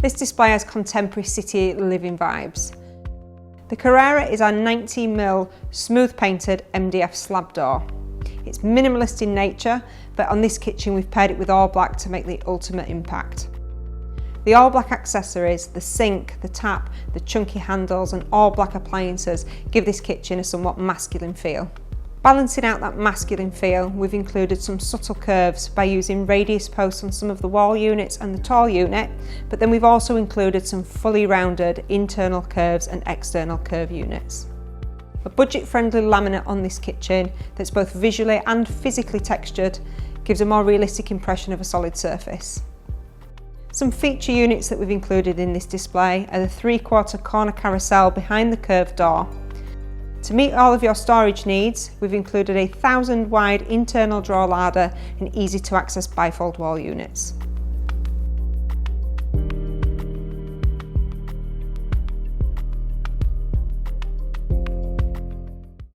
This display has contemporary city living vibes. The Carrera is our 19mm smooth painted MDF slab door. It's minimalist in nature, but on this kitchen we've paired it with all black to make the ultimate impact. The all black accessories, the sink, the tap, the chunky handles and all black appliances give this kitchen a somewhat masculine feel. Balancing out that masculine feel, we've included some subtle curves by using radius posts on some of the wall units and the tall unit, but then we've also included some fully rounded internal curves and external curve units. A budget-friendly laminate on this kitchen that's both visually and physically textured gives a more realistic impression of a solid surface. Some feature units that we've included in this display are the 3/4 corner carousel behind the curved door. To meet all of your storage needs, we've included a 1000 wide internal drawer ladder and easy to access bifold wall units.